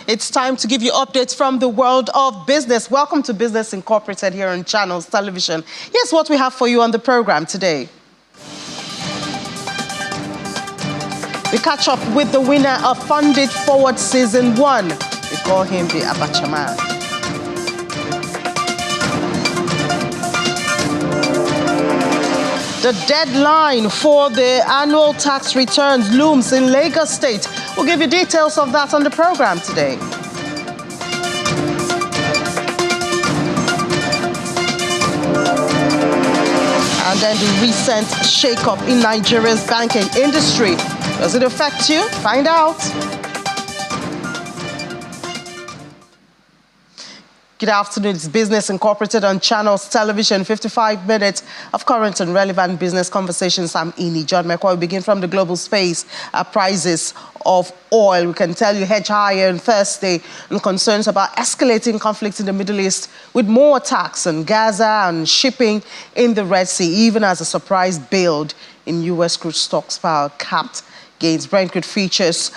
It's time to give you updates from the world of business. Welcome to Business Incorporated here on Channels Television. Here's what we have for you on the program today. We catch up with the winner of Fund It Forward Season 1. We call him the Abacha man. The deadline for the annual tax returns looms in Lagos State. We'll give you details of that on the program today. And then the recent shake-up in Nigeria's banking industry. Does it affect you? Find out. Good afternoon. It's Business Incorporated on Channels Television. 55 minutes of current and relevant business conversations. I'm Ini John McCoy. We begin from the global space. Prices of oil, we can tell you, hedge higher on Thursday, and concerns about escalating conflicts in the Middle East with more attacks on Gaza and shipping in the Red Sea, even as a surprise build in U.S. crude stockpile capped gains. Brent crude futures,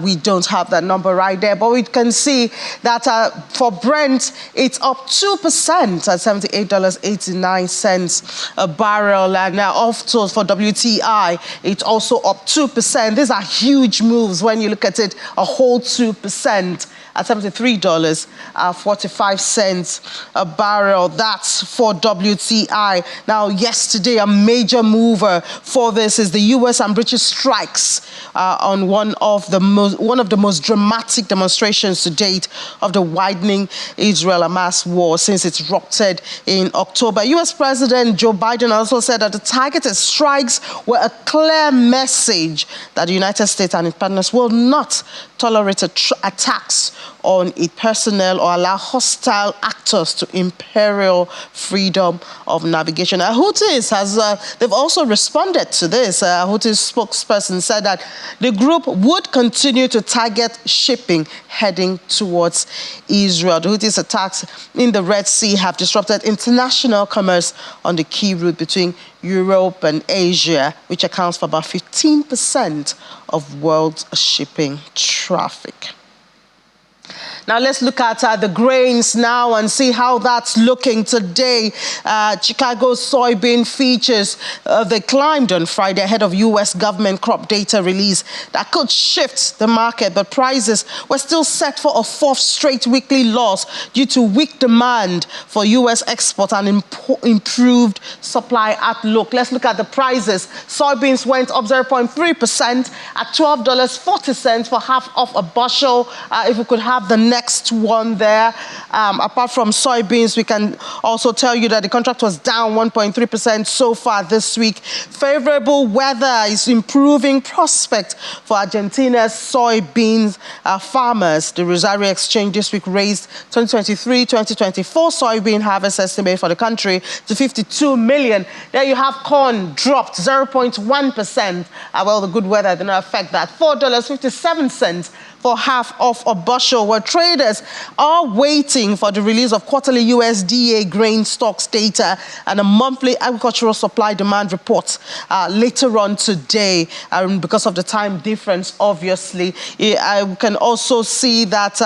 we don't have that number right there, but we can see that for Brent, it's up 2% at $78.89 a barrel. And now off to for WTI, it's also up 2%. These are huge moves when you look at it, a whole 2%. At $73.45 a barrel. That's for WTI. Now, yesterday, a major mover for this is the U.S. and British strikes on one of the most dramatic demonstrations to date of the widening Israel-Hamas war since it erupted in October. U.S. President Joe Biden also said that the targeted strikes were a clear message that the United States and its partners will not tolerate attacks on its personnel or allow hostile actors to imperil freedom of navigation. Houthis they've also responded to this. Houthis spokesperson said that the group would continue to target shipping heading towards Israel. The Houthis attacks in the Red Sea have disrupted international commerce on the key route between Europe and Asia, which accounts for about 15% of world shipping traffic. Now let's look at the grains now and see how that's looking today. Chicago's soybean futures, they climbed on Friday ahead of U.S. government crop data release that could shift the market, but prices were still set for a fourth straight weekly loss due to weak demand for U.S. export and improved supply outlook. Let's look at the prices. Soybeans went up 0.3% at $12.40 for half of a bushel. If we could have the next one there. Apart from soybeans, we can also tell you that the contract was down 1.3% so far this week. Favorable weather is improving prospect for Argentina's soybeans farmers. The Rosario Exchange this week raised 2023-2024 soybean harvest estimate for the country to 52 million. There you have corn dropped 0.1%. Well, the good weather did not affect that. $4.57 for half of a bushel, where traders are waiting for the release of quarterly USDA grain stocks data and a monthly agricultural supply demand report later on today, because of the time difference, obviously. I can also see that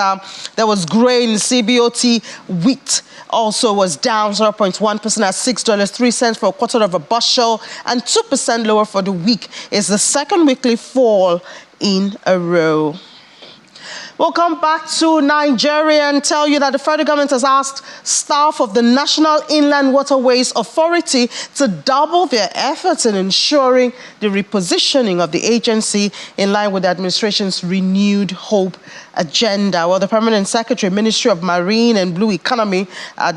there was grain, CBOT wheat also was down 0.1% at $6.03 for a quarter of a bushel, and 2% lower for the week. It's the second weekly fall in a row. We'll come back to Nigeria and tell you that the federal government has asked staff of the National Inland Waterways Authority to double their efforts in ensuring the repositioning of the agency in line with the administration's renewed hope agenda. Well, the Permanent Secretary, Ministry of Marine and Blue Economy,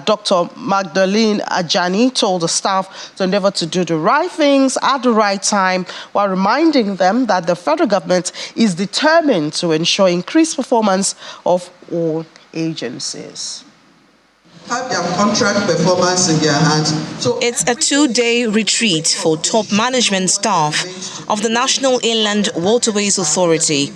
Dr. Magdalene Ajani, told the staff to endeavor to do the right things at the right time, while reminding them that the federal government is determined to ensure increased performance of all agencies. Have their contract performance in their hands. So it's a two-day retreat for top management staff of the National Inland Waterways Authority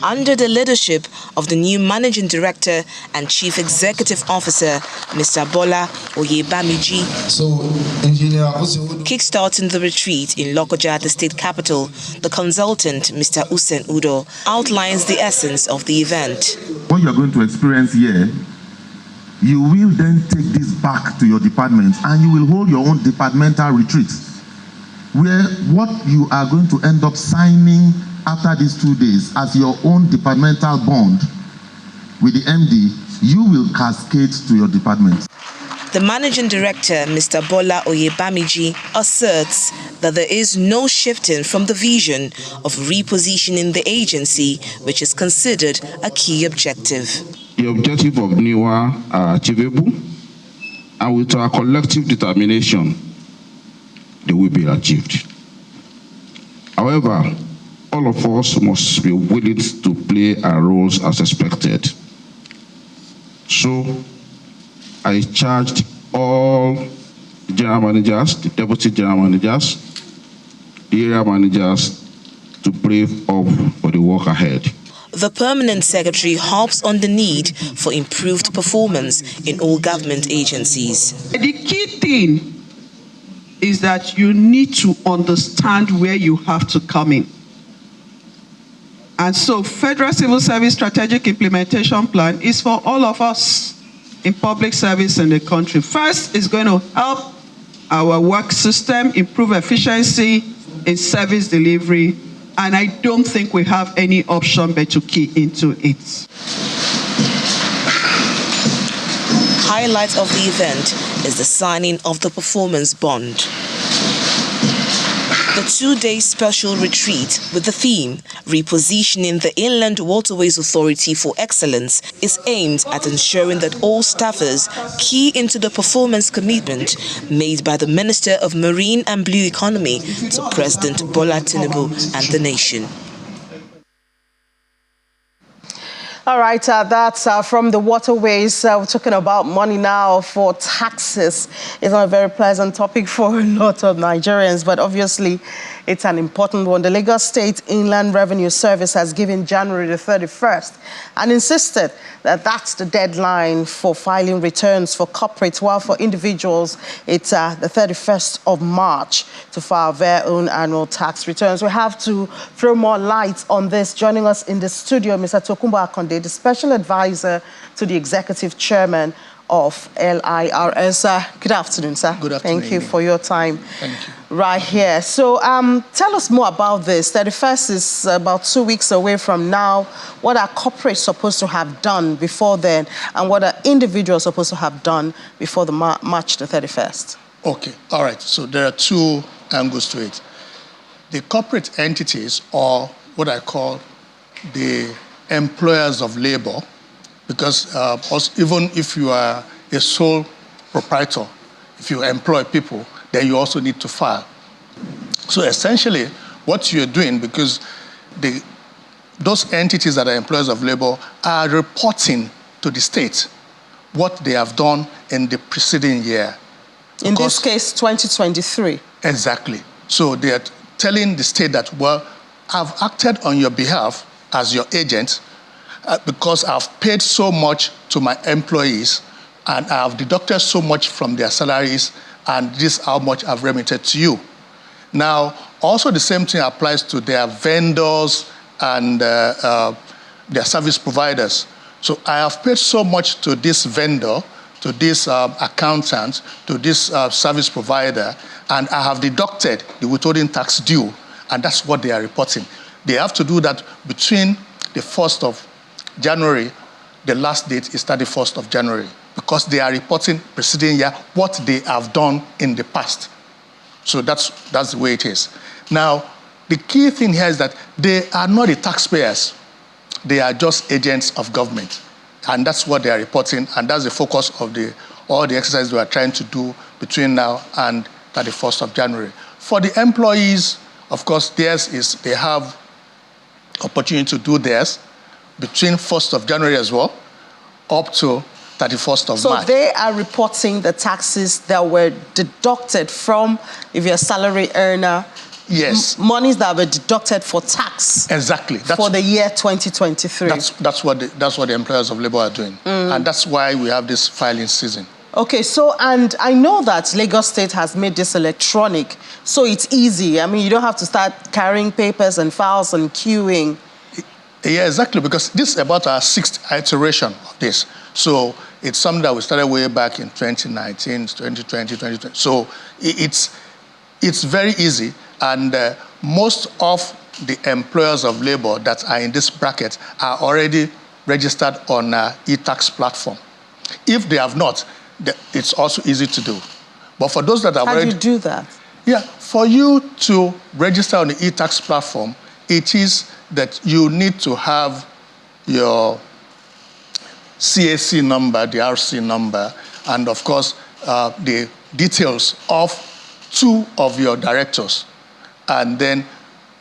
under the leadership of the new Managing Director and Chief Executive Officer, Mr. Bola Oyebamiji. Kickstarting the retreat in Lokoja, the state capital, the consultant, Mr. Usen Udo, outlines the essence of the event. What you're going to experience here, you will then take this back to your department and you will hold your own departmental retreat, where what you are going to end up signing after these 2 days as your own departmental bond with the MD, you will cascade to your department. The Managing Director, Mr. Bola Oyebamiji, asserts that there is no shifting from the vision of repositioning the agency, which is considered a key objective. The objective of NIWA are achievable, and with our collective determination, they will be achieved. However, all of us must be willing to play our roles as expected. So, I charged all general managers, the deputy general managers, the area managers to brave up for the work ahead. The Permanent Secretary harps on the need for improved performance in all government agencies. The key thing is that you need to understand where you have to come in. And so Federal Civil Service Strategic Implementation Plan is for all of us in public service in the country. First, it's going to help our work system improve efficiency in service delivery, and I don't think we have any option but to key into it. Highlight of the event is the signing of the performance bond. The 2-day special retreat with the theme Repositioning the Inland Waterways Authority for Excellence is aimed at ensuring that all staffers key into the performance commitment made by the Minister of Marine and Blue Economy to President Bola Tinubu and the nation. All right, that's from the waterways. We're talking about money now for taxes. It's not a very pleasant topic for a lot of Nigerians, but obviously it's an important one. The Lagos State Inland Revenue Service has given January the 31st and insisted that that's the deadline for filing returns for corporates, while for individuals, it's the 31st of March to file their own annual tax returns. We have to throw more light on this. Joining us in the studio, Mr. Tokunbo Akonde, the Special Advisor to the Executive Chairman of LIRS. Good afternoon, sir. Good afternoon. Thank you for your time. Thank you. Right here. So tell us more about this. 31st is about 2 weeks away from now. What are corporates supposed to have done before then, and what are individuals supposed to have done before the March the 31st? Okay, all right. So there are two angles to it. The corporate entities, or what I call the employers of labor, because even if you are a sole proprietor, if you employ people, then you also need to file. So essentially, what you're doing, because those entities that are employers of labor are reporting to the state what they have done in the preceding year. In this case, 2023. Exactly. So they are telling the state that, well, I've acted on your behalf as your agent because I've paid so much to my employees and I've deducted so much from their salaries, and this is how much I've remitted to you. Now, also the same thing applies to their vendors and their service providers. So I have paid so much to this vendor, to this accountant, to this service provider, and I have deducted the withholding tax due, and that's what they are reporting. They have to do that between the 1st of January, the last date is 31st of January, because they are reporting preceding year what they have done in the past. So that's the way it is. Now, the key thing here is that they are not the taxpayers. They are just agents of government. And that's what they are reporting, and that's the focus of all the exercises we are trying to do between now and 31st of January. For the employees, of course, theirs is they have opportunity to do theirs between 1st of January as well, up to 31st of March. So they are reporting the taxes that were deducted from, if you're a salary earner, Yes. Monies that were deducted for tax. Exactly. For the year 2023. That's what the employers of labor are doing. And that's why we have this filing season. Okay, so, and I know that Lagos State has made this electronic, so it's easy. I mean, you don't have to start carrying papers and files and queuing. Yeah, exactly, because this is about our 6th iteration of this. So it's something that we started way back in 2019, 2020, 2020. So it's very easy, and most of the employers of labor that are in this bracket are already registered on e-tax platform. If they have not, it's also easy to do. But for those that have How already... do you do that? Yeah, for you to register on the e-tax platform, it is that you need to have your CAC number, the RC number, and of course, the details of 2 of your directors. And then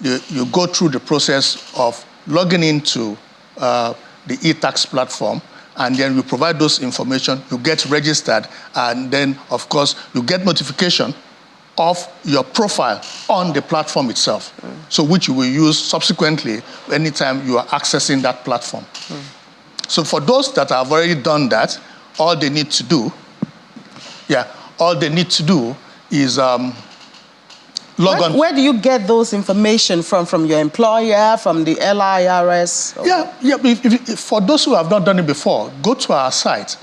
you go through the process of logging into the e-tax platform, and then you provide those information, you get registered, and then, of course, you get notification of your profile on the platform itself, so which you will use subsequently anytime you are accessing that platform. So for those that have already done that, all they need to do is log on. Where do you get those information from? From your employer, from the LIRS? Yeah. For those who have not done it before, go to our site,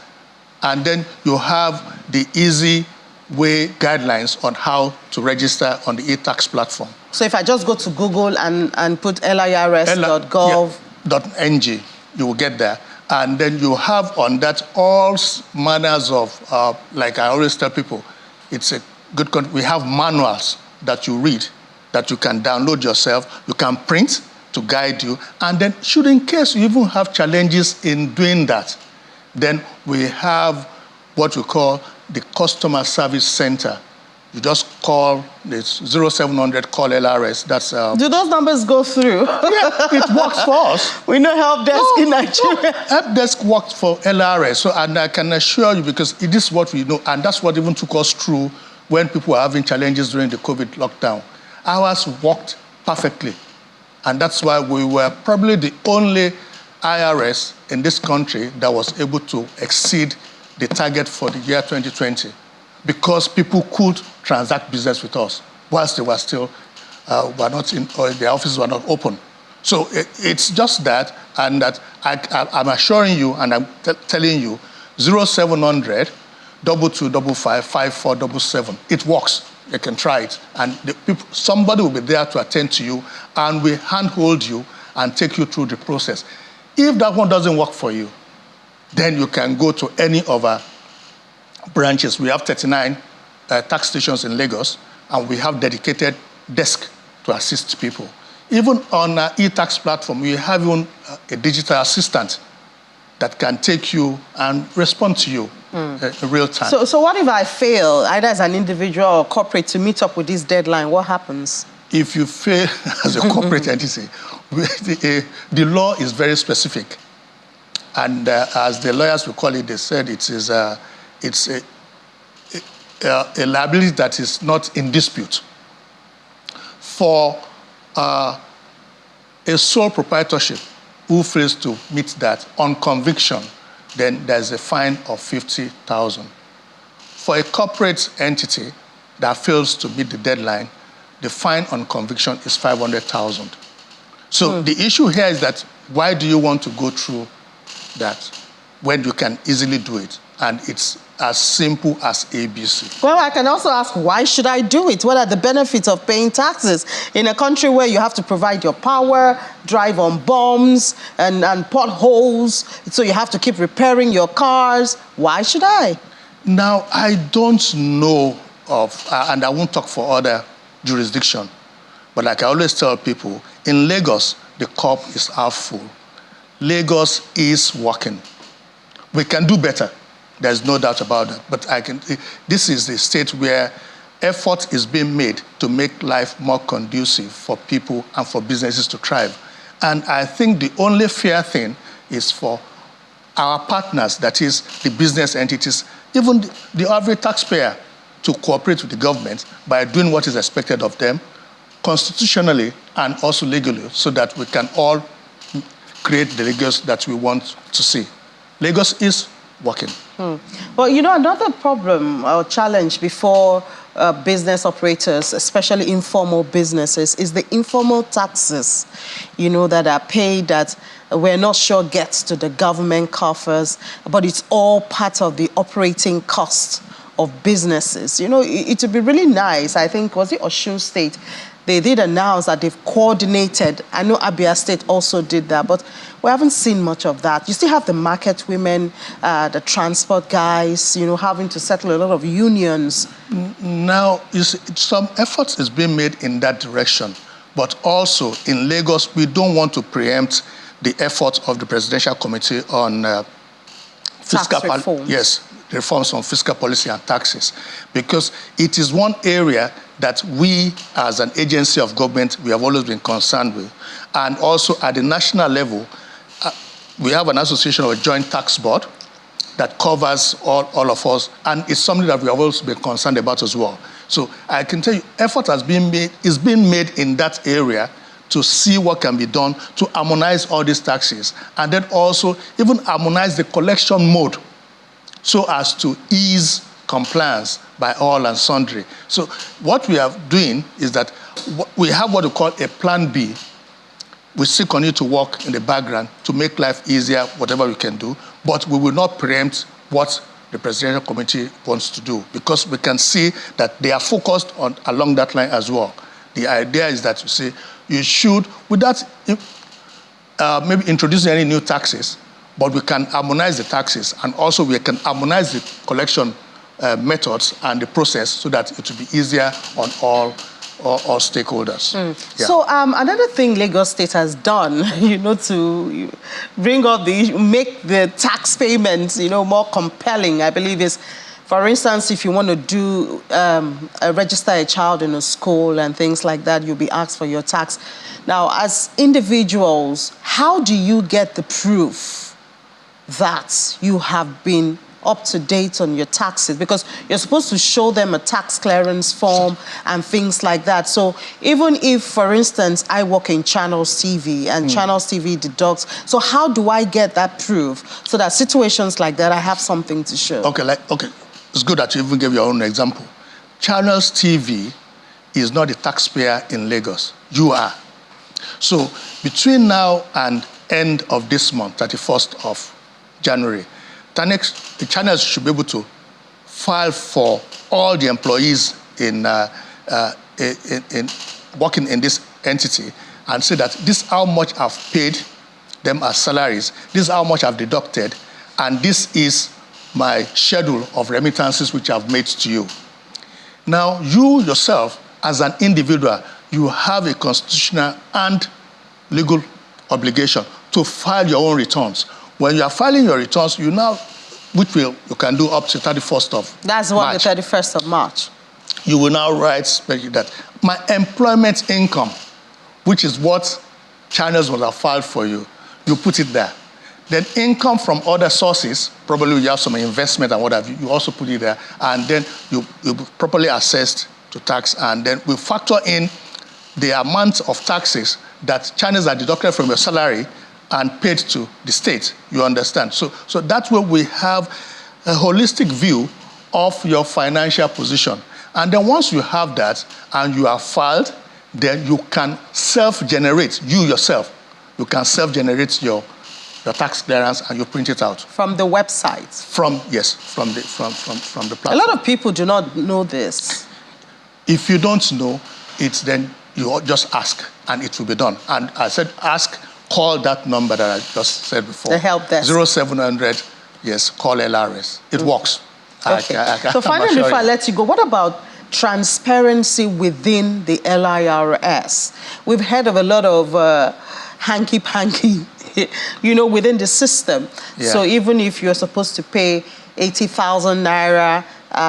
and then you have the easy way guidelines on how to register on the e-tax platform. So if I just go to Google and put lirs.gov.ng, you will get there. And then you have on that all manners of, like I always tell people, it's a good, we have manuals that you read, that you can download yourself, you can print to guide you. And then should in case you even have challenges in doing that, then we have what we call the Customer Service Center. You just call this 0700 call LRS. That's do those numbers go through? Yeah, it works for us. We know help desk in Nigeria. Help desk works for LRS. So, and I can assure you, because it is what we know, and that's what even took us through when people were having challenges during the COVID lockdown. Ours worked perfectly, and that's why we were probably the only IRS in this country that was able to exceed the target for the year 2020, because people could transact business with us whilst they were still were not in, or their offices were not open. So it's just that, and that I'm assuring you, and I'm telling you, 0700 2255 5477. It works. You can try it, and somebody will be there to attend to you, and we handhold you and take you through the process. If that one doesn't work for you, then you can go to any of our branches. We have 39 tax stations in Lagos, and we have dedicated desk to assist people. Even on our e-tax platform, we have even a digital assistant that can take you and respond to you in real time. So what if I fail, either as an individual or corporate, to meet up with this deadline? What happens? If you fail as a corporate entity, the law is very specific. And as the lawyers will call it, they said it's a liability that is not in dispute. For a sole proprietorship who fails to meet that on conviction, then there's a fine of 50,000. For a corporate entity that fails to meet the deadline, the fine on conviction is 500,000. So the issue here is that why do you want to go through that when you can easily do it? And it's as simple as ABC. Well, I can also ask, why should I do it? What are the benefits of paying taxes in a country where you have to provide your power, drive on bombs and potholes, so you have to keep repairing your cars? Why should I? Now, I don't know of, and I won't talk for other jurisdictions, but like I always tell people, in Lagos, the cup is half full. Lagos is working. We can do better. There's no doubt about that. But this is the state where effort is being made to make life more conducive for people and for businesses to thrive. And I think the only fair thing is for our partners, that is the business entities, even the average taxpayer, to cooperate with the government by doing what is expected of them, constitutionally and also legally, so that we can all create the Lagos that we want to see. Lagos is working. Well, you know, another problem or challenge before business operators, especially informal businesses, is the informal taxes, you know, that are paid that we're not sure gets to the government coffers, but it's all part of the operating cost of businesses. You know, it would be really nice. I think, was it Osun State? They did announce that they've coordinated. I know Abia State also did that, but we haven't seen much of that. You still have the market women, the transport guys, you know, having to settle a lot of unions. Now, you see, some efforts is being made in that direction, but also in Lagos, we don't want to preempt the efforts of the Presidential Committee on fiscal reforms. Yes, reforms on fiscal policy and taxes, because it is one area that we, as an agency of government, we have always been concerned with. And also at the national level, we have an association of a joint tax board that covers all of us, and it's something that we have always been concerned about as well. So I can tell you, effort is being made in that area to see what can be done to harmonize all these taxes, and then also even harmonize the collection mode so as to ease compliance by all and sundry. So what we are doing is that we have what we call a plan B. We still continue to work in the background to make life easier, whatever we can do, but we will not preempt what the Presidential Committee wants to do, because we can see that they are focused along that line as well. The idea is that you say you should, without maybe introducing any new taxes, but we can harmonize the taxes, and also we can harmonize the collection methods and the process so that it will be easier on all stakeholders. Yeah. So another thing Lagos State has done, you know, to bring up make the tax payments, you know, more compelling, I believe, is, for instance, if you want to register a child in a school and things like that, you'll be asked for your tax. Now, as individuals, how do you get the proof that you have been up to date on your taxes? Because you're supposed to show them a tax clearance form and things like that. So even if, for instance, I work in Channels TV and Channels TV deducts, so how do I get that proof so that situations like that, I have something to show? Okay, it's good that you even gave your own example. Channels TV is not the taxpayer in Lagos. You are. So between now and end of this month, 31st of January, the channels should be able to file for all the employees in working in this entity and say that this is how much I've paid them as salaries, this is how much I've deducted, and this is my schedule of remittances which I've made to you. Now, you yourself, as an individual, you have a constitutional and legal obligation to file your own returns. When you are filing your returns, you can do up to 31st of March. That's what, the 31st of March. You will now write that my employment income, which is what channels will have filed for you, you put it there. Then income from other sources, probably you have some investment and what have you, you also put it there, and then you'll be properly assessed to tax, and then we factor in the amount of taxes that channels are deducted from your salary and paid to the state, you understand? So that way we have a holistic view of your financial position. And then once you have that and you are filed, then you can self-generate, you yourself, you can self-generate your tax clearance and you print it out. From the website? From the platform. A lot of people do not know this. If you don't know it, then you just ask and it will be done. And I said ask, call that number that I just said before. The help desk. 0700, yes, call LIRS. It works. Okay. So finally, before I let you go, what about transparency within the LIRS? We've heard of a lot of hanky-panky, you know, within the system. Yeah. So even if you're supposed to pay 80,000 naira,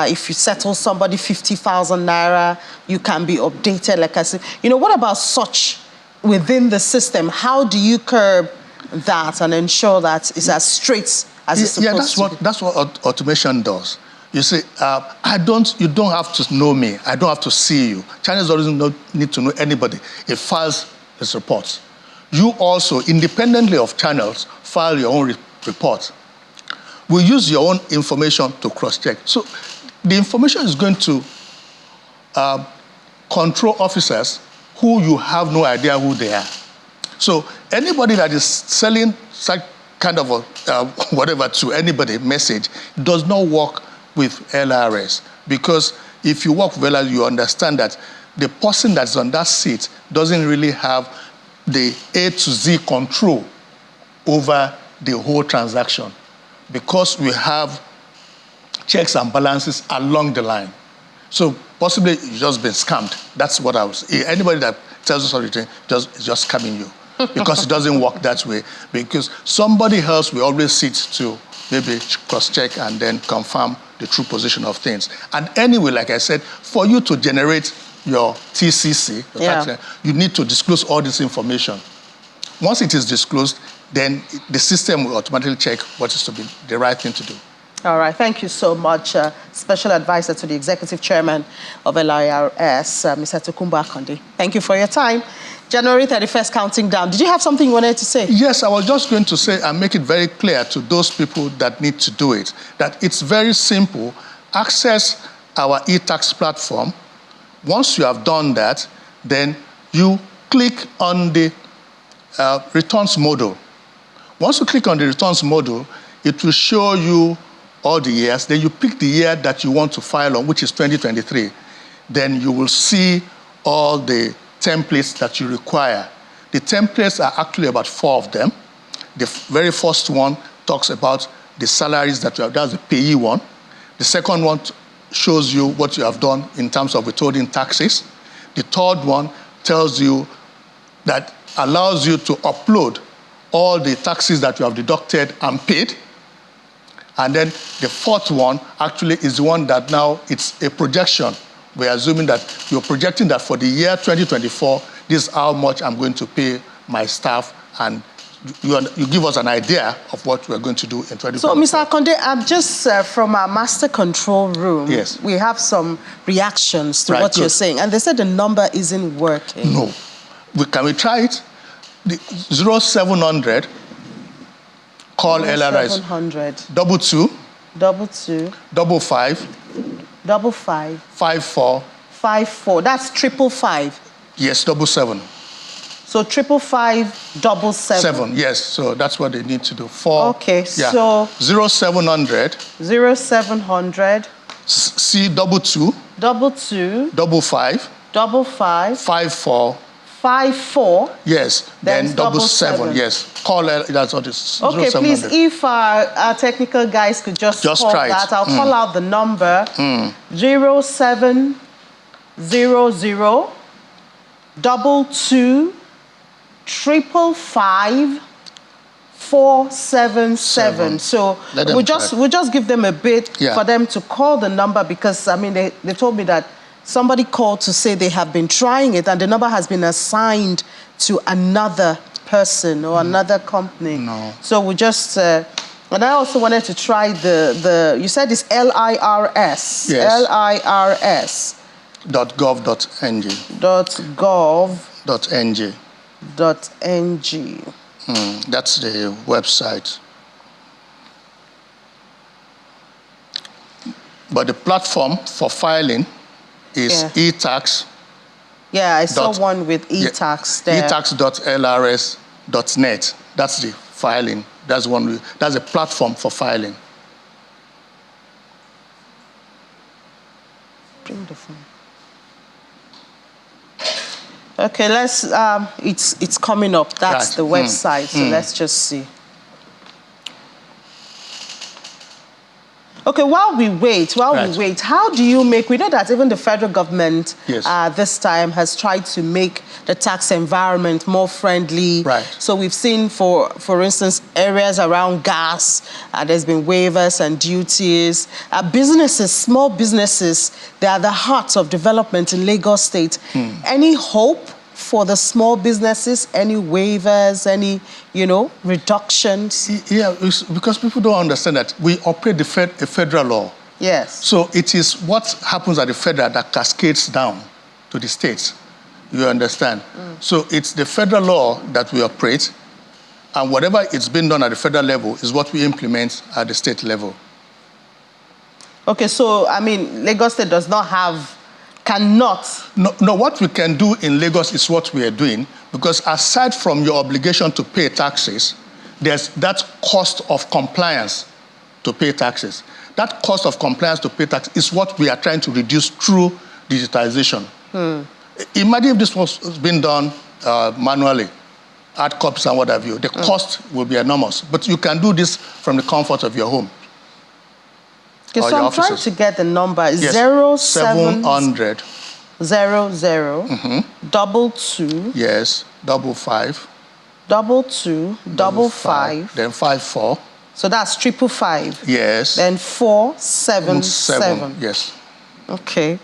if you settle somebody 50,000 naira, you can be updated, like I said. You know, what about such within the system? How do you curb that and ensure that it's as straight as it's supposed to be? That's what automation does. You say, you don't have to know me. I don't have to see you. Channels doesn't need to know anybody. It files its reports. You also, independently of channels, file your own report. We use your own information to cross-check. So the information is going to control officers who you have no idea who they are. So anybody that is selling such kind of a, whatever to anybody message does not work with LIRS, because if you work with LIRS, you understand that the person that's on that seat doesn't really have the A to Z control over the whole transaction, because we have checks and balances along the line. So possibly you've just been scammed. That's what I was. Anybody that tells you something is just scamming you, because it doesn't work that way. Because somebody else will always sit to maybe cross-check and then confirm the true position of things. And anyway, like I said, for you to generate your TCC, you need to disclose all this information. Once it is disclosed, then the system will automatically check what is to be the right thing to do. All right, thank you so much, Special Advisor to the Executive Chairman of LIRS, Mr. Tokunbo Akande. Thank you for your time. January 31st counting down. Did you have something you wanted to say? Yes, I was just going to say and make it very clear to those people that need to do it, that it's very simple. Access our e-tax platform. Once you have done that, then you click on the returns module. Once you click on the returns module, it will show you all the years. Then you pick the year that you want to file on, which is 2023. Then you will see all the templates that you require. The templates are actually about 4 of them. The very first one talks about the salaries that you have. That's the payee one. The second one shows you what you have done in terms of withholding taxes. The third one tells you that allows you to upload all the taxes that you have deducted and paid. And then the fourth one actually is the one that now it's a projection. We're assuming that you're projecting that for the year 2024, this is how much I'm going to pay my staff, and you give us an idea of what we're going to do in 2024. So, Mr. Akande, just from our master control room, yes, we have some reactions to what you're saying, and they said the number isn't working. No. Can we try it? The 0700, call LIRS. 700. 22. 22. 55. 55. 54. 54. That's 555. Yes, 77. So 555, 77. 7, yes. So that's what they need to do. 4. Okay, yeah. so 0700. 0700. C 22. 22. 55. 55. 54. 54. Yes. Then 77. Yes. Call that's what it is. Okay, please, if our technical guys could just call try that, it. I'll call out the number 0700 22 555 477. So we'll just give them a bit for them to call the number, because I mean they told me that somebody called to say they have been trying it and the number has been assigned to another person or another company. No. So we just and I also wanted to try the you said it's LIRS. Yes. LIRS. .gov.ng. .gov.ng. That's the website. But the platform for filing is e-tax. Yeah, I saw one with e-tax there. e-tax.lrs.net. That's the filing. That's that's a platform for filing. Bring the phone. Okay, let's. It's coming up. That's the website. So let's just see. Okay, while we wait, how do you make? We know that even the federal government this time has tried to make the tax environment more friendly. Right. So we've seen, for instance, areas around gas. There's been waivers and duties. Businesses, small businesses, they are the heart of development in Lagos State. Any hope for the small businesses? Any waivers? Any, reductions? Yeah, because people don't understand that we operate a federal law. Yes. So it is what happens at the federal that cascades down to the states. You understand? So it's the federal law that we operate, and whatever it's been done at the federal level is what we implement at the state level. Okay, so, I mean, Lagos State does not cannot. No, what we can do in Lagos is what we are doing, because aside from your obligation to pay taxes, there's that cost of compliance to pay taxes. That cost of compliance to pay tax is what we are trying to reduce through digitization. Imagine if this was being done manually, hard copies and what have you. The cost will be enormous. But you can do this from the comfort of your home. Okay, so I'm trying to get the number. Yes. 0700 00 22 Yes, 55 22 55. Then 54. So that's 555. Yes. Then 477. Yes. Okay.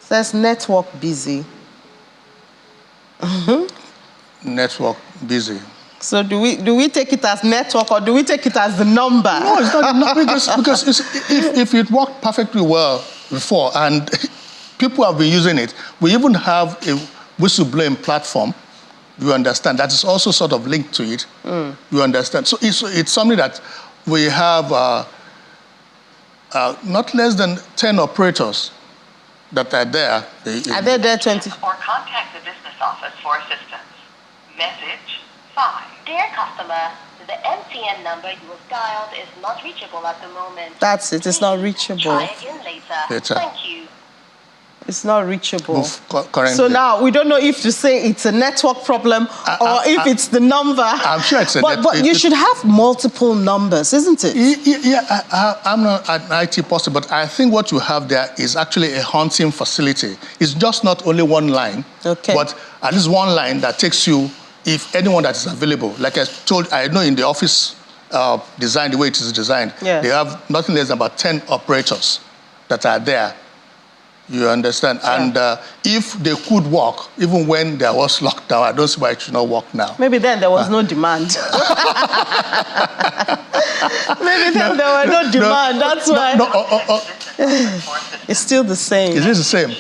Says network busy. Network busy. So do we take it as network or do we take it as the number? No, it's not because if it worked perfectly well before and people have been using it, we even have a whistleblowing platform. You understand? That is also sort of linked to it. You understand? So it's something that we have not less than 10 operators that are there. Are they there 20? Or contact the business office for assistance. Message 5. Dear customer, the MTN number you have dialed is not reachable at the moment. That's it. It's not reachable. Try again later. Thank you. It's not reachable. Currently. So now we don't know if to say it's a network problem or if it's the number. I'm sure it's a But you should have multiple numbers, isn't it? Yeah, I'm not an IT person, but I think what you have there is actually a hunting facility. It's just not only one line, but at least one line that takes you, if anyone that is available. Like I know in the office design, the way it is designed, they have nothing less than about 10 operators that are there. You understand? Yeah. And if they could work, even when there was lockdown, I don't see why it should not work now. Maybe then there was no demand. Maybe then there was no demand. That's why. It's still the same. It is the same.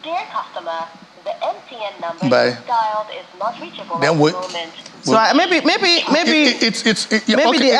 Dear customer, the MTN number you dialed is not reachable at the moment. So maybe the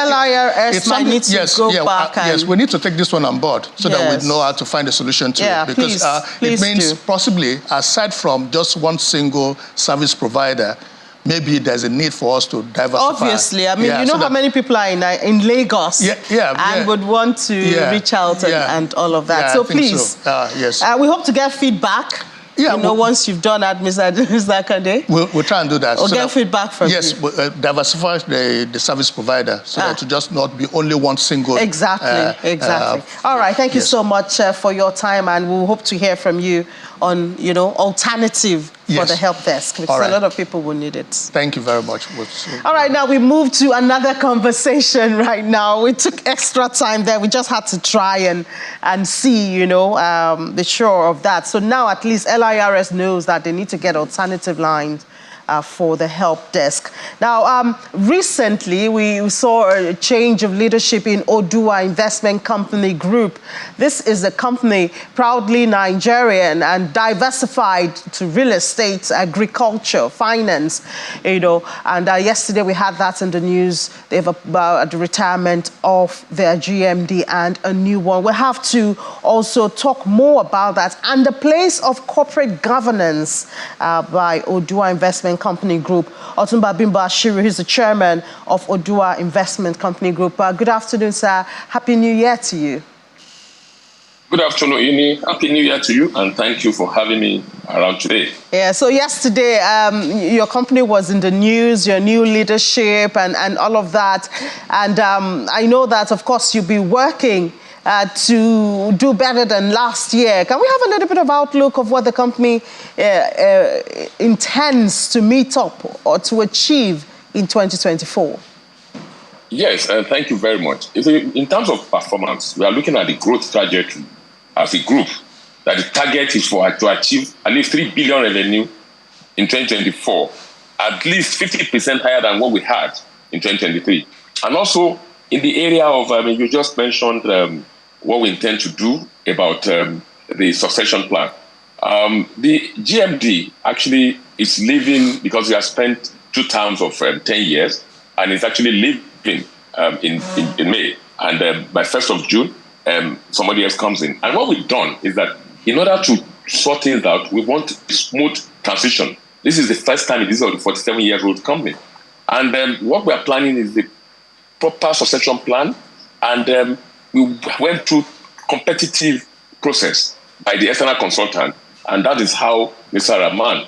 LIRS might need to go back. Yes, we need to take this one on board so that we know how to find a solution to it. Because it means possibly, aside from just one single service provider, maybe there's a need for us to diversify. Obviously. I mean, you know how many people are in Lagos and would want to reach out and all of that. So please, we hope to get feedback. Once you've done that, Mr. Akande. We'll try and do that. Or get feedback from you. Yes, diversify the service provider so that to just not be only one single. Exactly. All right, thank you so much for your time, and we'll hope to hear from you on, alternative for the help desk, because a lot of people will need it. Thank you very much. All right, now we move to another conversation right now. We took extra time there. We just had to try and see, the shore of that. So now at least LIRS knows that they need to get alternative lines for the help desk. Now, recently, we saw a change of leadership in Odua Investment Company Group. This is a company proudly Nigerian and diversified to real estate, agriculture, finance, and yesterday we had that in the news. They have about the retirement of their GMD and a new one. We have to also talk more about that and the place of corporate governance by Odua Investment Company Group. Otunba Bimbo Ashiru, who's the chairman of Odua Investment Company Group. Good afternoon, sir. Happy New Year to you. Good afternoon, Ini. Happy New Year to you, and thank you for having me around today. Yeah, so yesterday, your company was in the news, your new leadership and all of that. And I know that, of course, you'll be working to do better than last year. Can we have a little bit of outlook of what the company intends to meet up or to achieve in 2024? Yes, thank you very much. In terms of performance, we are looking at the growth trajectory as a group, that the target is to achieve at least 3 billion revenue in 2024, at least 50% higher than what we had in 2023. And also in the area of, you just mentioned what we intend to do about the succession plan. The GMD actually is leaving because he has spent 2 terms of 10 years, and is actually leaving in May. And by 1st of June, somebody else comes in. And what we've done is that in order to sort things out, we want a smooth transition. This is the first time it is of the 47-year-old company. And what we are planning is the proper succession plan. And we went through competitive process by the external consultant. And that is how Mr. Rahman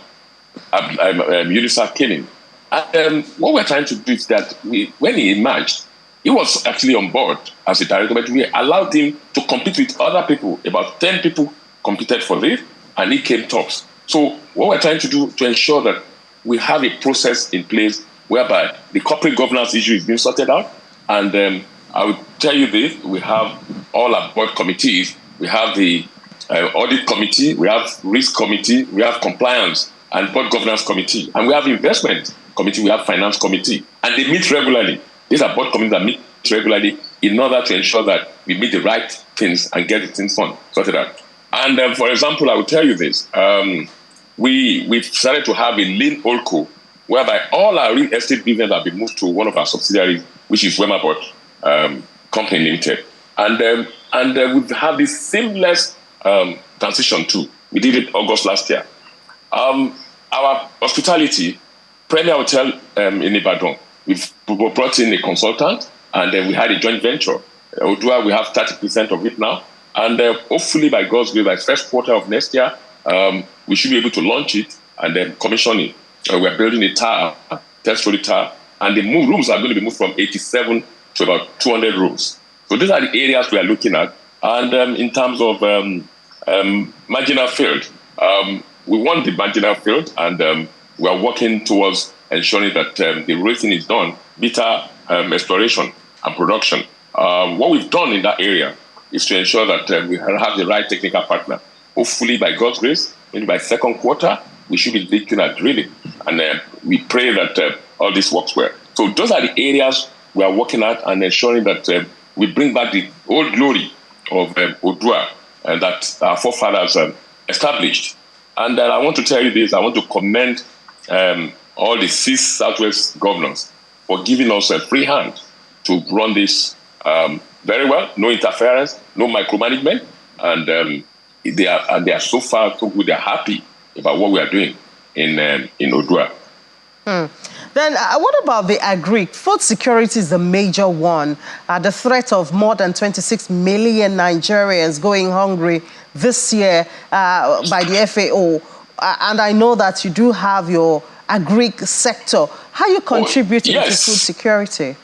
Yunusa came in. And what we're trying to do is that when he emerged, he was actually on board as a director, but we allowed him to compete with other people. About 10 people competed for this, and he came tops. So what we're trying to do to ensure that we have a process in place whereby the corporate governance issue is being sorted out. And I will tell you this, we have all our board committees. We have the audit committee, we have risk committee, we have compliance and board governance committee, and we have investment committee, we have finance committee, and they meet regularly. These are board committees that meet regularly in order to ensure that we meet the right things and get the things sorted out. And for example, I will tell you this, we've started to have a lean holdco, whereby all our real estate business have been moved to one of our subsidiaries, which is Wemabot Company Limited. And we've had this seamless transition too. We did it August last year. Our hospitality, Premier Hotel in Ibadan, we've brought in a consultant, and then we had a joint venture. Odua, we have 30% of it now. And hopefully by God's will, by first quarter of next year, we should be able to launch it and then commission it. We're building a tower, 10-story tower, and the rooms are going to be moved from 87 to about 200 rooms. So these are the areas we are looking at. And in terms of marginal field, we want the marginal field, and we are working towards ensuring that the rating is done, better exploration and production. What we've done in that area is to ensure that we have the right technical partner. Hopefully, by God's grace, maybe by second quarter, we should be looking at drilling. And we pray that all this works well. So those are the areas we are working at, and ensuring that we bring back the old glory of Odua that our forefathers established. And I want to tell you this, I want to commend all the 6 Southwest governors for giving us a free hand to run this very well, no interference, no micromanagement, and they are so far so good. They're happy about what we are doing in Odua. Then what about the agri? Food security is the major one. The threat of more than 26 million Nigerians going hungry this year by the FAO. And I know that you do have your agri sector. How are you contributing to food security?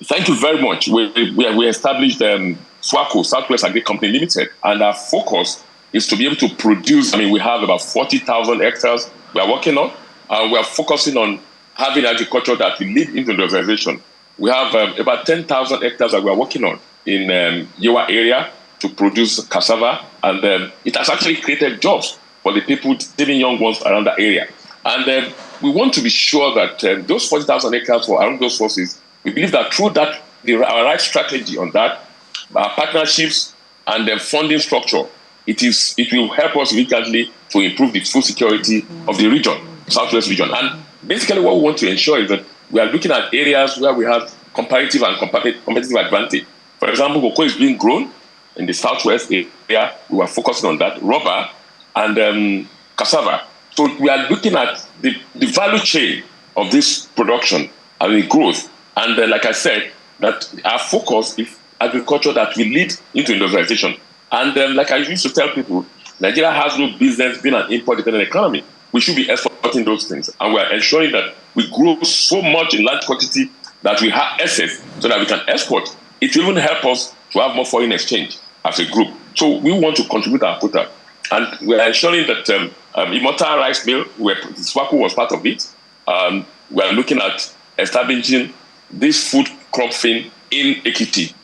Thank you very much. We established SWACO, Southwest Agri Company Limited, and our focus is to be able to produce. We have about 40,000 hectares we are working on. We are focusing on having agriculture that will lead into industrialization. We have about 10,000 hectares that we are working on in Yewa area to produce cassava, and it has actually created jobs for the people, even young ones around the area. And we want to be sure that those 40,000 hectares for around those sources, we believe that through that, our right strategy on that, our partnerships and the funding structure, it will help us significantly to improve the food security of the region, Southwest region. And basically what we want to ensure is that we are looking at areas where we have comparative and competitive advantage. For example, cocoa is being grown in the Southwest area. We are focusing on that, rubber and cassava. So we are looking at the value chain of this production and the growth. And like I said, that our focus is agriculture that will lead into industrialization. And like I used to tell people, Nigeria has no business being an import-dependent economy. We should be exporting those things. And we are ensuring that we grow so much in large quantity that we have excess so that we can export. It will even help us to have more foreign exchange as a group. So we want to contribute our quota. And we are ensuring that Immortal Rice Mill, where SWACO was part of it, we are looking at establishing this food crop thing in Ekiti.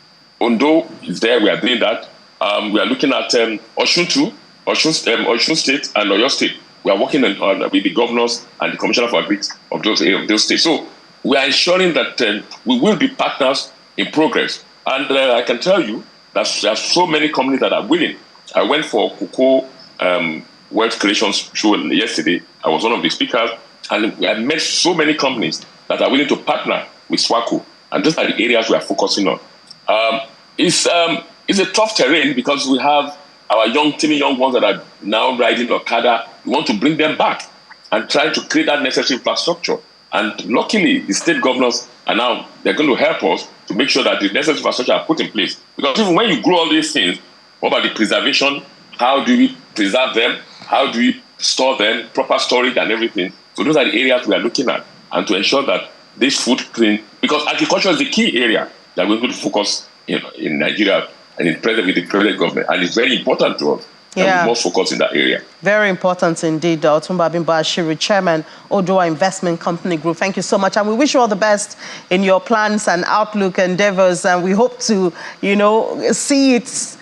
Ondo is there, we are doing that. We are looking at Osun State and Oyo State. we are working on with the governors and the commissioner for agri of those states. So we are ensuring that we will be partners in progress. And I can tell you that there are so many companies that are willing. I went for cocoa wealth creation show yesterday. I was one of the speakers, and I met so many companies that are willing to partner with SWACO. And those are the areas we are focusing on. It's a tough terrain because we have our young ones that are now riding Okada. We want to bring them back and try to create that necessary infrastructure. And luckily, the state governors are now, they're going to help us to make sure that the necessary infrastructure are put in place. Because even when you grow all these things, what about the preservation? How do we preserve them? How do we store them? Proper storage and everything. So those are the areas we are looking at. And to ensure that this footprint, because agriculture is the key area that we're going to focus in Nigeria and in present with the present government. And it's very important to us. Yeah. We must focus in that area. Very important indeed. Otumba Bimba Ashiri, Chairman, Odua Investment Company Group. Thank you so much. And we wish you all the best in your plans and outlook endeavors. And we hope to, see it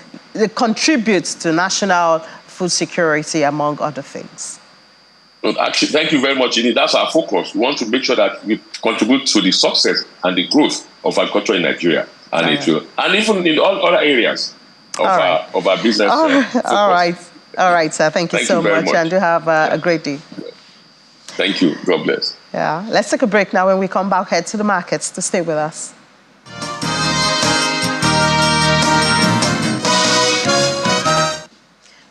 contribute to national food security, among other things. Well, actually, thank you very much, indeed. That's our focus. We want to make sure that we contribute to the success and the growth of agriculture in Nigeria. And and even in all other areas of our business. All right, sir. Thank you so much. And do have a great day. Thank you. God bless. Yeah. Let's take a break now. When we come back, head to the markets to stay with us.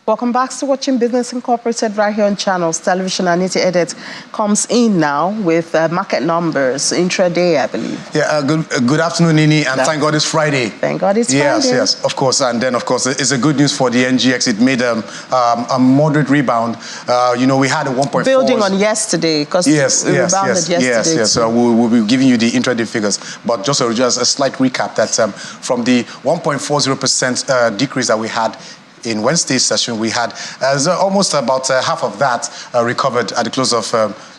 Welcome back to Watching Business Incorporated right here on Channels Television. Anita Edit comes in now with market numbers, intraday, I believe. Yeah, good afternoon, Nini, and thank God it's Friday. Thank God it's Friday. Yes, of course. And then, of course, it's a good news for the NGX. It made a moderate rebound. We had a 1.4. Building on yesterday, because we rebounded yesterday. Yes. So we'll be giving you the intraday figures. But just a slight recap that from the 1.40% decrease that we had in Wednesday's session, we had almost about half of that recovered at the close of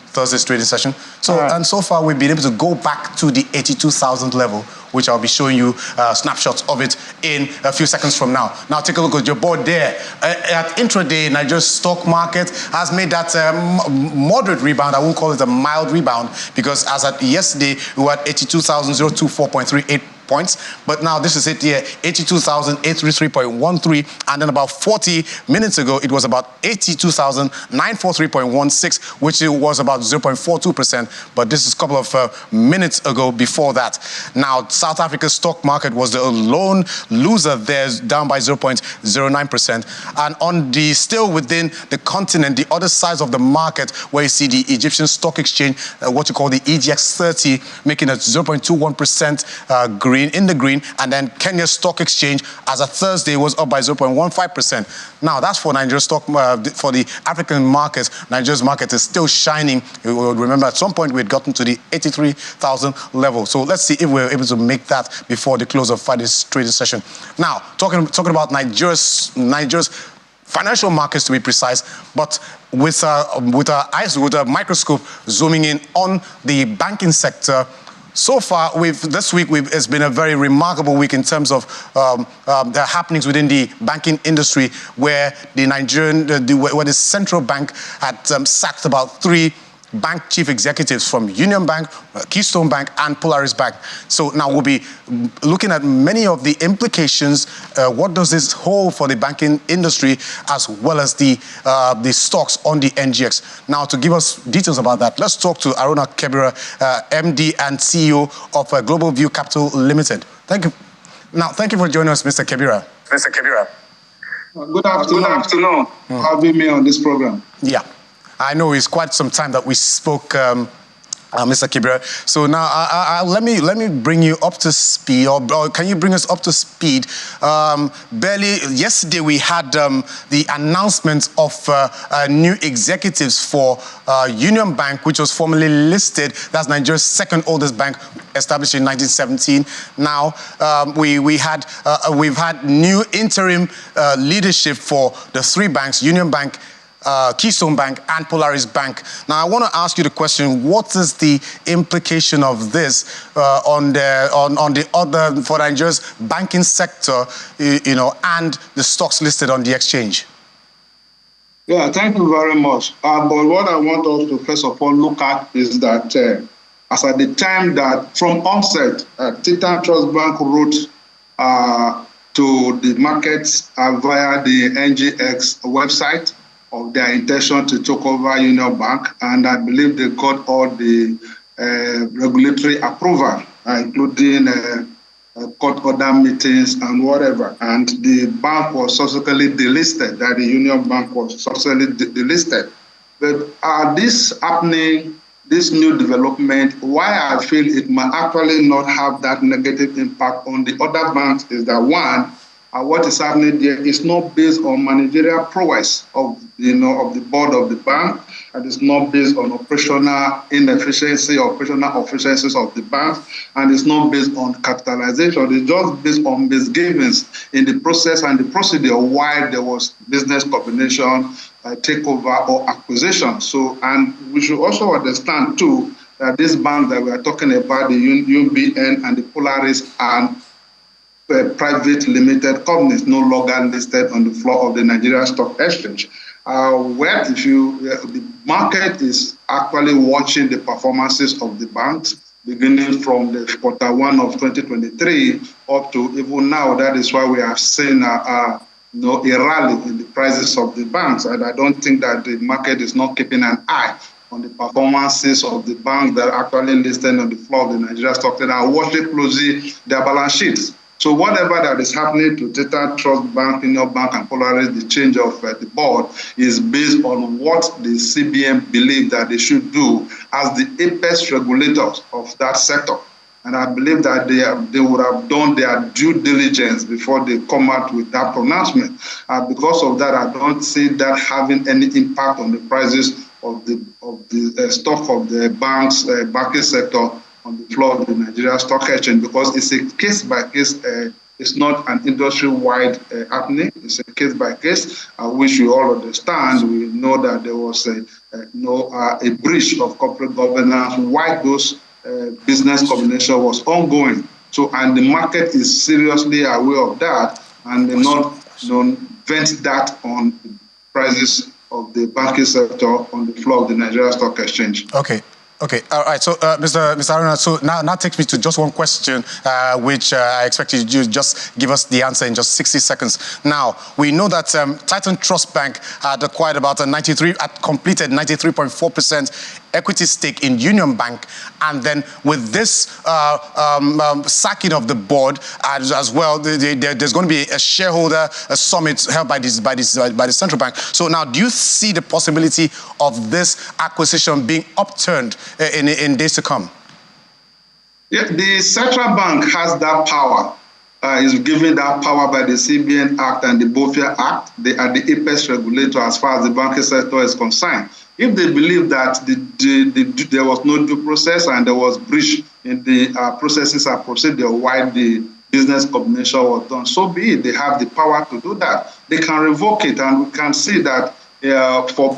Thursday's trading session. So and so far, we've been able to go back to the 82,000 level, which I'll be showing you snapshots of it in a few seconds from now. Now, take a look at your board there. At intraday, Nigeria's stock market has made that moderate rebound. I won't call it a mild rebound, because as at yesterday, we were at 82,024.38 points, but now this is it here, 82,833.13, and then about 40 minutes ago, it was about 82,943.16, which was about 0.42%, but this is a couple of minutes ago before that. Now, South Africa's stock market was the lone loser there, down by 0.09%, and on the, still within the continent, the other sides of the market, where you see the Egyptian Stock Exchange, what you call the EGX 30, making a 0.21% green, in the green, and then Kenya's Stock Exchange as of Thursday was up by 0.15%. Now that's for Nigeria's stock, for the African markets. Nigeria's market is still shining. You will remember at some point we had gotten to the 83,000 level. So let's see if we're able to make that before the close of Friday's trading session. Now, talking about Nigeria's financial markets, to be precise, but with our eyes, with a microscope zooming in on the banking sector. So far, this week it's been a very remarkable week in terms of the happenings within the banking industry, where the central bank had sacked about 3 bank chief executives from Union Bank, Keystone Bank, and Polaris Bank. So now we'll be looking at many of the implications. What does this hold for the banking industry, as well as the stocks on the NGX? Now, to give us details about that, let's talk to Aruna Kebira, MD and CEO of Global View Capital Limited. Thank you. Now, thank you for joining us, Mr. Kebira. Mr. Kebira. Good afternoon. Having me on this program. Yeah. I know it's quite some time that we spoke, Mr. Kebira. So now, let me bring you up to speed, or can you bring us up to speed? Yesterday we had the announcement of new executives for Union Bank, which was formerly listed. That's Nigeria's second oldest bank, established in 1917. Now we've had new interim leadership for the 3 banks: Union Bank, Keystone Bank, and Polaris Bank. Now, I want to ask you the question: what is the implication of this on the other, for Nigeria's banking sector, and the stocks listed on the exchange? Yeah, thank you very much. But what I want us to first of all look at is that as at the time that from onset, Titan Trust Bank wrote to the markets via the NGX website of their intention to take over Union Bank, and I believe they got all the regulatory approval, including court order meetings and whatever, and the bank was subsequently delisted, that the Union Bank was subsequently delisted. But this happening, this new development, why I feel it might actually not have that negative impact on the other banks is that one, what is happening there is not based on managerial prowess of the board of the bank, and it's not based on operational inefficiency, operational efficiencies of the bank, and it's not based on capitalization. It's just based on misgivings in the process and the procedure why there was business combination, takeover, or acquisition. So, and we should also understand too that these banks that we are talking about, the UBN and the Polaris, are private limited companies no longer listed on the floor of the Nigerian Stock Exchange. Where the market is actually watching the performances of the banks beginning from the Q1 of 2023 up to even now. That is why we have seen a rally in the prices of the banks, and I don't think that the market is not keeping an eye on the performances of the banks that are actually listed on the floor of the Nigerian Stock Exchange and watching closely their balance sheets. So whatever that is happening to Titan Trust Bank, Union Bank, and Polaris, the change of the board is based on what the CBN believe that they should do as the apex regulators of that sector. And I believe that they would have done their due diligence before they come out with that pronouncement. Because of that, I don't see that having any impact on the prices of the stock of the banks, banking sector, on the floor of the Nigerian Stock Exchange, because it's a case-by-case, it's not an industry-wide happening, it's a case-by-case, which we all understand. We know that there was a breach of corporate governance while those business combination was ongoing. So, and the market is seriously aware of that, and they not vent that on the prices of the banking sector on the floor of the Nigerian Stock Exchange. Okay, all right. So, Mr. Haruna, so now takes me to just one question, which I expect you to just give us the answer in just 60 seconds. Now, we know that Titan Trust Bank had acquired about completed 93.4% equity stake in Union Bank, and then with this sacking of the board as well, there's going to be a shareholder summit held by the central bank. So now, do you see the possibility of this acquisition being upturned in days to come? Yeah, the central bank has that power. Is given that power by the CBN Act and the BOFIA Act. They are the apex regulator as far as the banking sector is concerned. If they believe that there was no due process and there was breach in the processes and procedure while the business combination was done, so be it. They have the power to do that. They can revoke it, and we can see that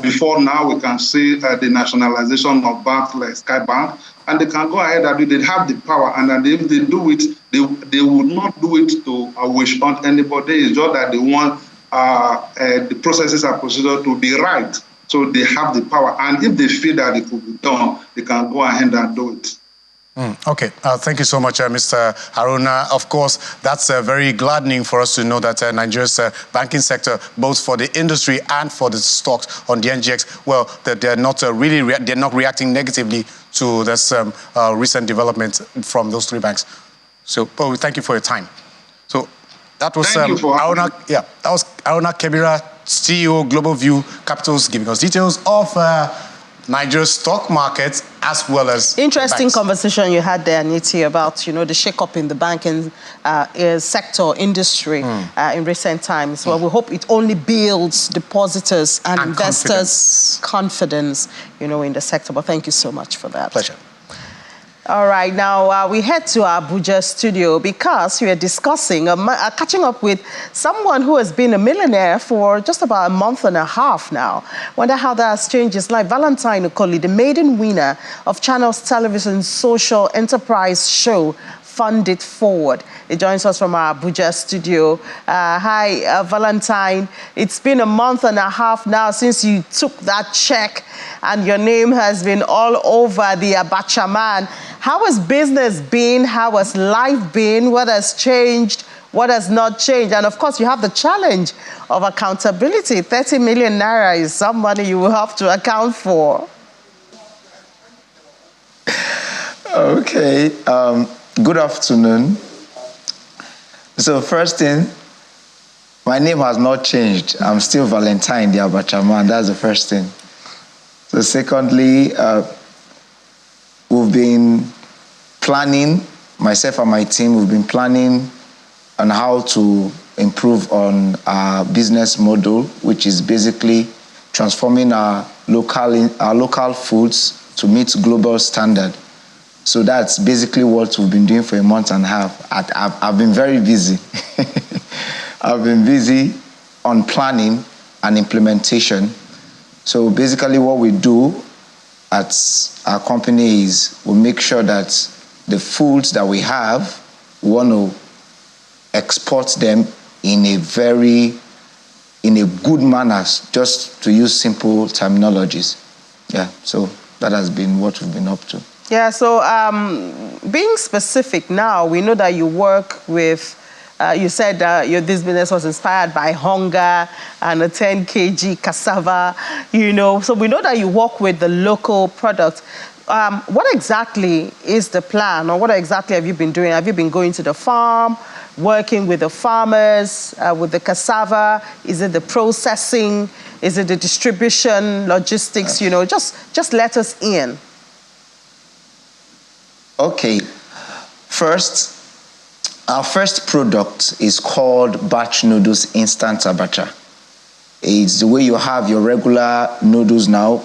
before now, we can see the nationalization of banks like Sky Bank, and they can go ahead and they have the power, and if they do it, they would not do it to wish on anybody. It's just that they want the processes and procedure to be right. So they have the power, and if they feel that it could be done, they can go ahead and do it. Okay, thank you so much, Mr. Haruna. Of course, that's very gladdening for us to know that Nigeria's banking sector, both for the industry and for the stocks on the NGX, well, that they're not they're not reacting negatively to this recent development from those three banks. So, thank you for your time. So that was Haruna. Yeah, that was Haruna Kebira, CEO, Global View Capitals, giving us details of Nigeria's stock market as well as interesting banks. Conversation you had there, Niti, about the shake-up in the banking sector industry in recent times. Well, we hope it only builds depositors and investors' confidence, in the sector. But thank you so much for that. Pleasure. All right, now we head to our Abuja studio because we are discussing, catching up with someone who has been a millionaire for just about a month and a half now. Wonder how that has changed his life. Valentine Okoli, the maiden winner of Channels Television's social enterprise show, fund it forward. He joins us from our Abuja studio. Hi, Valentine. It's been a month and a half now since you took that check and your name has been all over the Abacha man. How has business been? How has life been? What has changed? What has not changed? And of course, you have the challenge of accountability. 30 million naira is some money you will have to account for. Okay, good afternoon. So first thing, my name has not changed. I'm still Valentine, the Abacha man. That's the first thing. So secondly, we've been planning, myself and my team, we've been planning on how to improve on our business model, which is basically transforming our local foods to meet global standard. So that's basically what we've been doing for a month and a half. I've been very busy. I've been busy on planning and implementation. So basically what we do at our company is we make sure that the foods that we have, we want to export them in a good manner, just to use simple terminologies. Yeah, so that has been what we've been up to. Yeah, so being specific now, we know that you work with, you said this business was inspired by hunger and a 10 kg cassava, so we know that you work with the local product. What exactly is the plan, or what exactly have you been doing? Have you been going to the farm, working with the farmers, with the cassava? Is it the processing? Is it the distribution, logistics? Just let us in. Okay, our first product is called Batch Noodles Instant Abacha. It's the way you have your regular noodles now,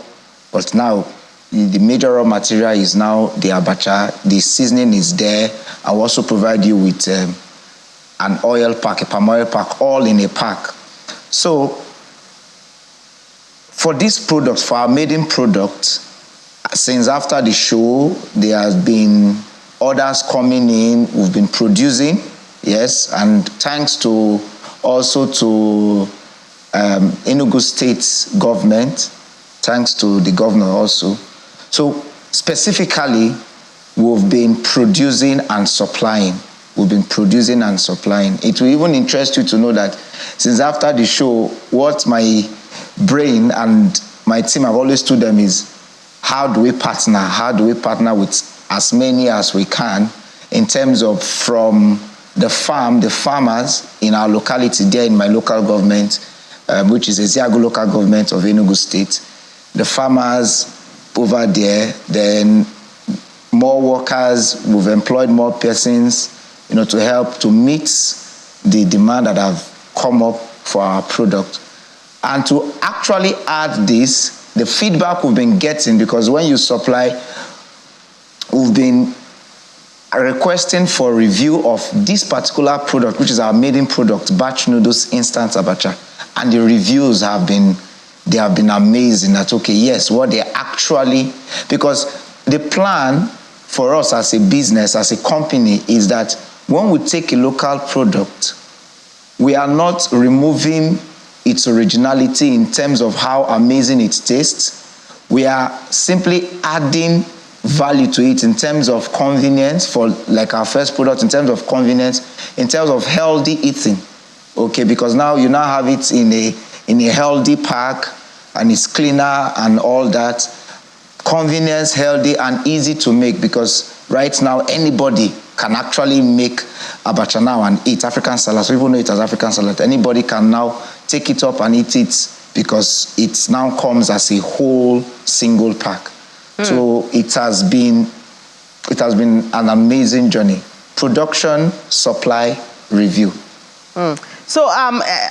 but now the major raw material is now the Abacha. The seasoning is there. I will also provide you with an oil pack, a palm oil pack, all in a pack. So for this product, for our maiden product, since after the show, there has been orders coming in. We've been producing, yes, and thanks to also to Enugu State government, thanks to the governor also. So specifically, we've been producing and supplying. We've been producing and supplying. It will even interest you to know that since after the show, what my brain and my team have always told them is, how do we partner? How do we partner with as many as we can in terms of from the farm, the farmers in our locality there in my local government, which is Eziago local government of Enugu State, the farmers over there, then more workers, we've employed more persons, to help to meet the demand that have come up for our product. And to actually add this, the feedback we've been getting, because when you supply, we've been requesting for review of this particular product, which is our maiden product, Batch Noodles Instant Abacha. And the reviews have been amazing that, okay, yes, what they actually, because the plan for us as a business, as a company, is that when we take a local product, we are not removing its originality in terms of how amazing it tastes. We are simply adding value to it in terms of convenience, for like our first product, in terms of convenience, in terms of healthy eating. Okay, because now you now have it in a healthy pack, and it's cleaner and all that. Convenience, healthy, and easy to make, because right now anybody can actually make Abacha now and eat African salad. So people know it as African salad. Anybody can now take it up and eat it, because it now comes as a whole single pack. So it has been an amazing journey. Production, supply, review. So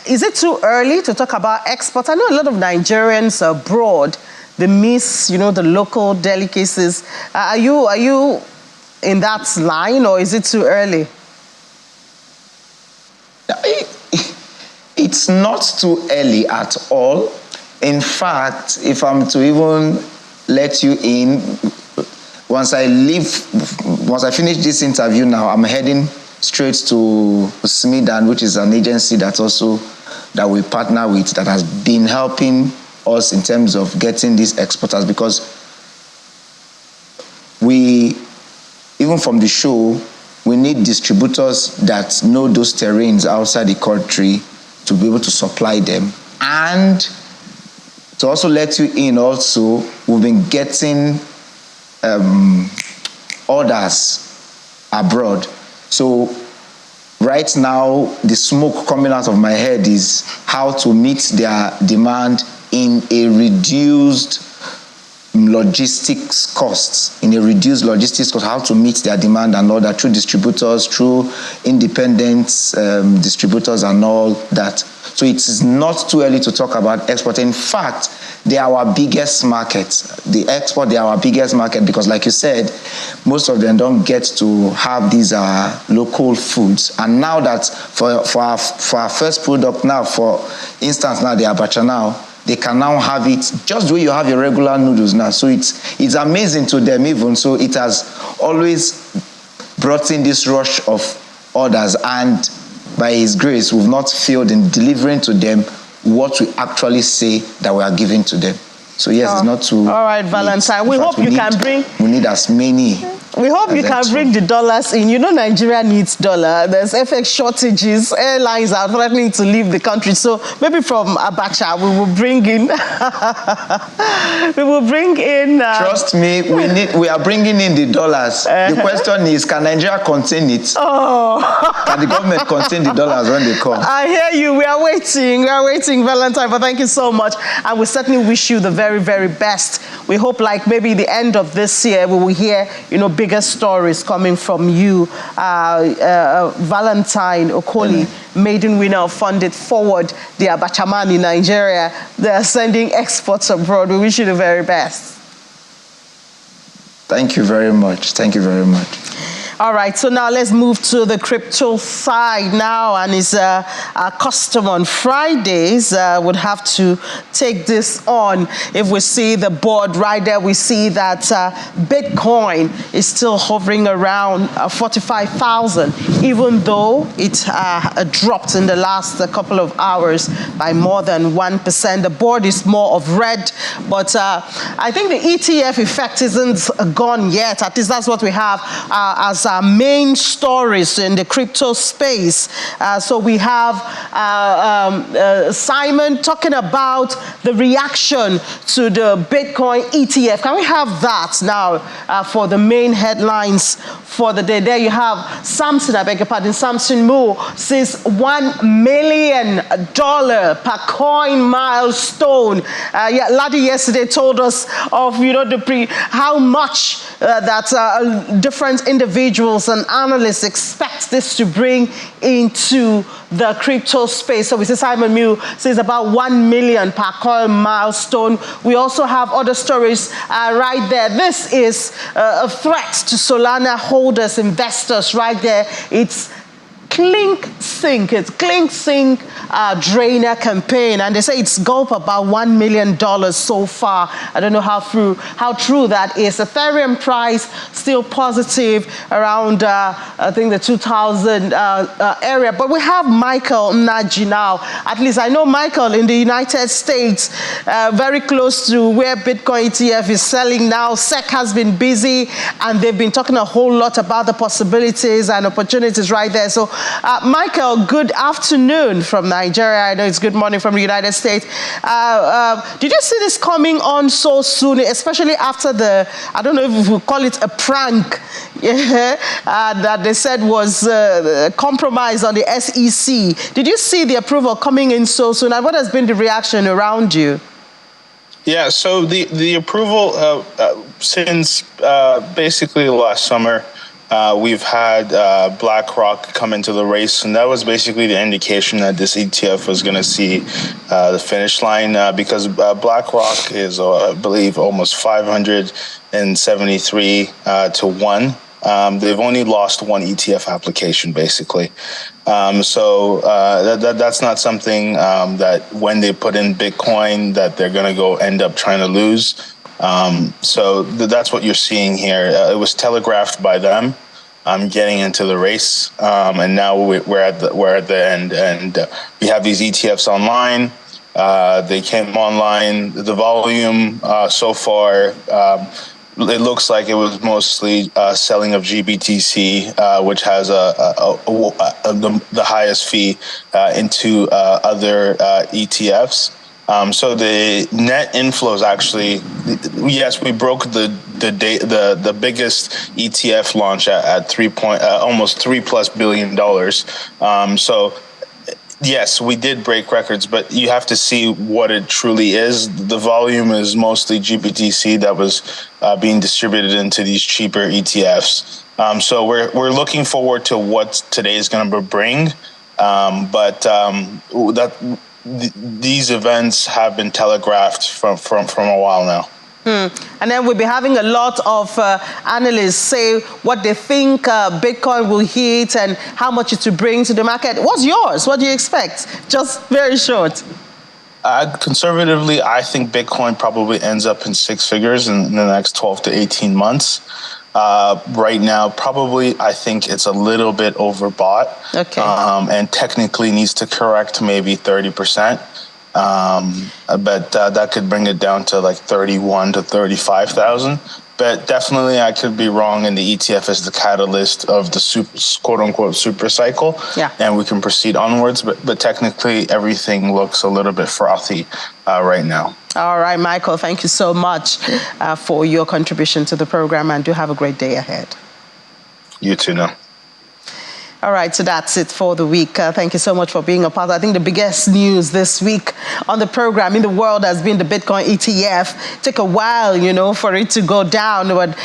is it too early to talk about export? I know a lot of Nigerians abroad, they miss, the local delicacies. Are you in that line, or is it too early? It's not too early at all. In fact, if I'm to even let you in, once I finish this interview now, I'm heading straight to Smidan, which is an agency that we partner with, that has been helping us in terms of getting these exporters, because even from the show, we need distributors that know those terrains outside the country to be able to supply them. And to also let you in also, we've been getting orders abroad. So right now, the smoke coming out of my head is how to meet their demand in a reduced logistics costs, how to meet their demand and all that through distributors, through independent distributors and all that. So it is not too early to talk about export. In fact, they are our biggest market. The export, they are our biggest market because, like you said, most of them don't get to have these local foods. And now that for our first product now, for instance, now the Abacha now, they can now have it just the way you have your regular noodles now. So it's amazing to them even. So it has always brought in this rush of orders, and by His grace, we've not failed in delivering to them what we actually say that we are giving to them. So yes, it's not too... All right, Valentine. We hope you can bring... We need as many... We hope you can bring the dollars in. You know Nigeria needs dollar. There's FX shortages. Airlines are threatening to leave the country. So maybe from Abacha, we will bring in... Trust me, we are bringing in the dollars. The question is, can Nigeria contain it? Oh. Can the government contain the dollars when they come? I hear you. We are waiting, Valentine. But thank you so much. And we certainly wish you the very, very best. We hope like maybe the end of this year, we will hear, bigger stories coming from you. Valentine Okoli, maiden winner of Funded Forward, the Abacha man in Nigeria. They are sending exports abroad. We wish you the very best. Thank you very much. Thank you very much. All right, so now let's move to the crypto side now, and it's a custom on Fridays. Would have to take this on. If we see the board right there, we see that Bitcoin is still hovering around 45,000, even though it dropped in the last couple of hours by more than 1%. The board is more of red, but I think the ETF effect isn't gone yet. At least that's what we have as our main stories in the crypto space. So we have Simon talking about the reaction to the Bitcoin ETF. Can we have that now for the main headlines for the day? There you have Samson, I beg your pardon, Samson Moore says $1 million per coin milestone. Laddie yesterday told us of how much that different individuals and analysts expect this to bring into the crypto space. So we see Simon Mew says about 1 million per coin milestone. We also have other stories right there. This is a threat to Solana holders, investors right there. It's Clink Sync drainer campaign, and they say it's gulp about $1 million so far. I don't know how true that is. Ethereum price still positive around I think the 2000 area. But we have Michael Naji now. At least I know Michael in the United States, very close to where Bitcoin ETF is selling now. SEC has been busy, and they've been talking a whole lot about the possibilities and opportunities right there. So Michael, good afternoon from Nigeria. I know it's good morning from the United States. Did you see this coming on so soon, especially after I don't know if we call it a prank, that they said was compromise on the SEC. Did you see the approval coming in so soon, and what has been the reaction around you? Yeah, so the approval since basically last summer, we've had BlackRock come into the race, and that was basically the indication that this ETF was going to see the finish line because BlackRock is, I believe, almost 573 to 1. They've only lost one ETF application, basically. So that's not something that when they put in Bitcoin that they're going to go end up trying to lose. So that's what you're seeing here. It was telegraphed by them. Getting into the race, and now we're at the end, and we have these ETFs online. They came online. The volume so far, it looks like it was mostly selling of GBTC, which has the highest fee into other ETFs. So the net inflows actually, yes, we broke the biggest ETF launch at almost $3+ billion. So yes, we did break records, but you have to see what it truly is. The volume is mostly GBTC that was being distributed into these cheaper ETFs. So we're looking forward to what today is going to bring, these events have been telegraphed from a while now. And then we'll be having a lot of analysts say what they think Bitcoin will hit and how much it will bring to the market. What's yours? What do you expect? Just very short. Conservatively, I think Bitcoin probably ends up in six figures in the next 12 to 18 months. Right now, probably, I think it's a little bit overbought. Okay. And technically needs to correct maybe 30%. But that could bring it down to like 31 to 35,000. But definitely, I could be wrong, and the ETF is the catalyst of the quote-unquote super cycle. Yeah. And we can proceed onwards. But technically, everything looks a little bit frothy right now. All right, Michael, thank you so much for your contribution to the program, and do have a great day ahead. You too now. All right, so that's it for the week. Thank you so much for being a part. I think the biggest news this week on the program in the world has been the Bitcoin ETF. Take a while, for it to go down, but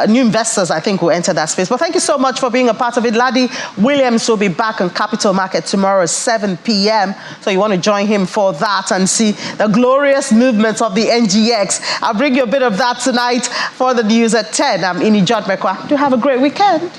new investors, I think, will enter that space. But thank you so much for being a part of it. Ladi Williams will be back on Capital Market tomorrow, 7 p.m. So you want to join him for that and see the glorious movements of the NGX. I'll bring you a bit of that tonight for the news at 10. I'm Ini Jodmekwa. Do have a great weekend.